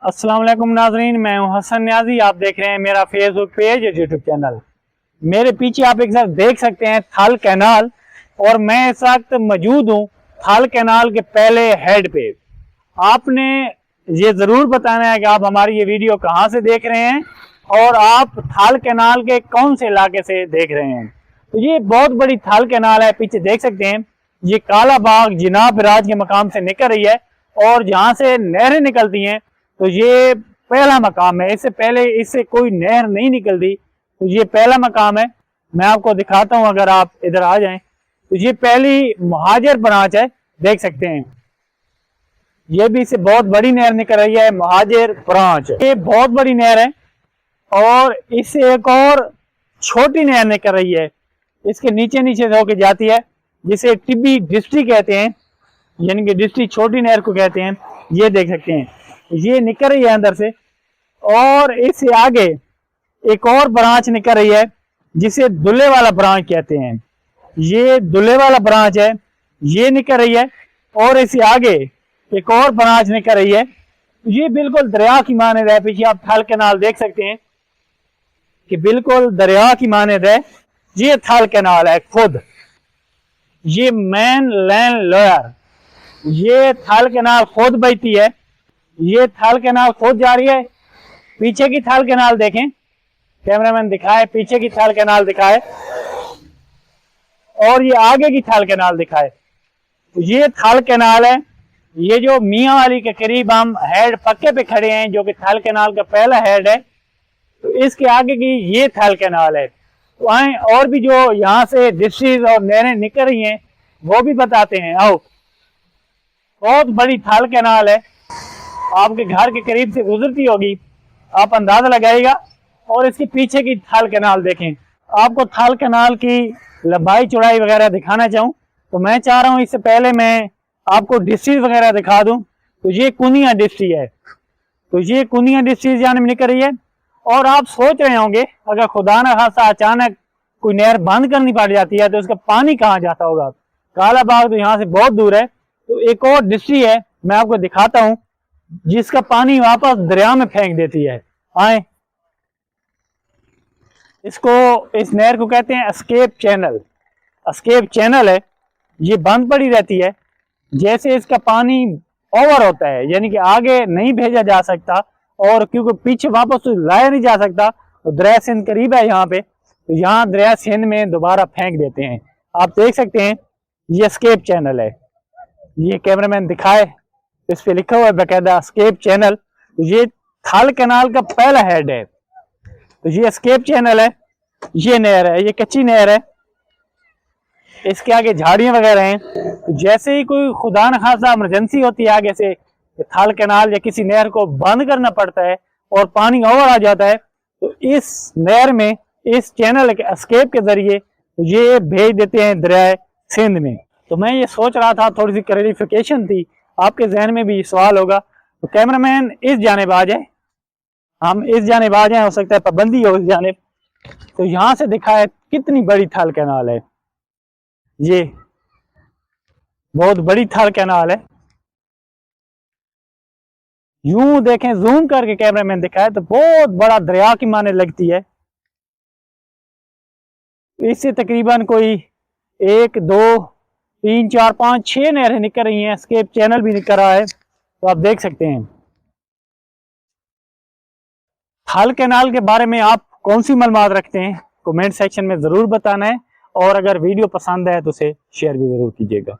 अस्सलाम वालेकुम नाजरीन, मैं हूं हसन न्याजी। आप देख रहे हैं मेरा फेसबुक पेज और यूट्यूब चैनल। मेरे पीछे आप एक साथ देख सकते हैं थल कैनाल, और मैं इस वक्त मौजूद हूं थल कैनाल के पहले हेड पे। आपने ये ज़रूर बताना है कि आप हमारी ये वीडियो कहां से देख रहे हैं और आप थल कैनाल के कौन से इलाके से देख रहे हैं। तो ये बहुत बड़ी थल कैनाल है, पीछे देख सकते हैं। ये काला बाग जिनाब राज के मकाम से निकल रही है, और जहां से नहरें निकलती हैं तो ये पहला मकाम है। इससे पहले इससे कोई नहर नहीं निकलती, तो ये पहला मकाम है। मैं आपको दिखाता हूं, अगर आप इधर आ जाएं तो ये पहली महाजर ब्रांच है, देख सकते हैं। ये भी इससे बहुत बड़ी नहर निकल रही है, महाजर ब्रांच। ये बहुत बड़ी नहर है, और इससे एक और छोटी नहर निकल रही है, इसके नीचे नीचे होके जाती है, जिसे टिब्बी डिस्ट्रिक्ट कहते हैं, यानी कि डिस्ट्रिक्ट छोटी नहर को कहते हैं। ये देख सकते हैं, ये निकल रही है अंदर से, और इससे आगे एक और ब्रांच निकल रही है जिसे दुल्ले वाला ब्रांच कहते हैं। ये दुल्ले वाला ब्रांच है, ये निकल रही है, और इससे आगे एक और ब्रांच निकल रही है। ये बिल्कुल दरिया की मानद है। पीछे आप थल कैनाल देख सकते हैं कि बिल्कुल दरिया की मानद है। ये थल कैनाल है खुद, ये मेन लैंड लोअर, ये थल कैनाल खुद बहती है। ये थल कैनाल खुद जा रही है। पीछे की थल कैनाल देखें, कैमरामैन दिखाए, पीछे की थल कैनाल दिखाए, और ये आगे की थल कैनाल दिखाए। तो ये थल कैनाल है। ये जो मियां वाली के करीब हम हेड पक्के पे खड़े हैं, जो कि थल कैनाल का पहला हेड है, तो इसके आगे की ये थल कैनाल है। तो आए और भी जो यहाँ से डिस्ट्रिक्ट और नहरें निकल रही हैं वो भी बताते हैं। आओ, बहुत बड़ी थल कैनाल है, आपके घर के करीब से गुजरती होगी, आप अंदाजा लगाइएगा। और इसके पीछे की थल कैनाल देखें। आपको थल कैनाल की लंबाई चौड़ाई वगैरह दिखाना चाहूँ तो मैं चाह रहा हूँ इससे पहले मैं आपको डिस्ट्रिक्ट वगैरह दिखा दूं। तो ये कुनिया डिस्ट्रिक्ट है, तो ये कुनिया डिस्ट्रिक्ट जाने में निकल रही है। और आप सोच रहे होंगे, अगर खुदा न खासा अचानक कोई नहर बंद करनी पड़ जाती है तो उसका पानी कहाँ जाता होगा। काला बाग तो यहाँ से बहुत दूर है। तो एक और डिस्ट्रिक्ट है, मैं आपको दिखाता हूँ, जिसका पानी वापस दरिया में फेंक देती है। आए, इसको, इस नहर को कहते हैं एस्केप चैनल। एस्केप चैनल है, ये बंद पड़ी रहती है। जैसे इसका पानी ओवर होता है, यानी कि आगे नहीं भेजा जा सकता, और क्योंकि पीछे वापस तो लाया नहीं जा सकता, तो दरिया सिंध करीब है यहाँ पे, तो यहाँ दरिया सिंध में दोबारा फेंक देते हैं। आप देख सकते हैं ये एस्केप चैनल है। ये कैमरामैन दिखाए, इस पे लिखा हुआ है बाकायदा एस्केप चैनल। तो ये थल कैनाल का पहला हेड है। तो ये एस्केप चैनल है, ये नहर है, ये कच्ची नहर है, इसके आगे झाड़ियां वगैरह हैं। तो जैसे ही कोई खुदा न खासा इमरजेंसी होती है आगे से, थल कैनाल या किसी नहर को बंद करना पड़ता है और पानी ओवर आ जाता है, तो इस नहर में, इस चैनल के एस्केप के जरिए ये भेज देते हैं दरिया सिंध में। तो मैं ये सोच रहा था, थोड़ी सी क्लैरिफिकेशन थी, आपके जहन में भी सवाल होगा। तो कैमरामैन इस जानिब आ जाए, हम इस जानिब आ जाए, हो सकता है पाबंदी हो इस जानिब। तो यहाँ से दिखा है कितनी बड़ी थल कैनाल है। ये बहुत बड़ी थल कैनाल है। यूं देखें, जूम करके कैमरामैन दिखाए तो बहुत बड़ा दरिया की माने लगती है। इससे तकरीबन कोई 1 2 3 4 5 6 नहरें निकल रही हैं, एस्केप चैनल भी निकल रहा है। तो आप देख सकते हैं। थल कैनाल के बारे में आप कौन सी मालूमात रखते हैं, कमेंट सेक्शन में जरूर बताना है, और अगर वीडियो पसंद है तो उसे शेयर भी जरूर कीजिएगा।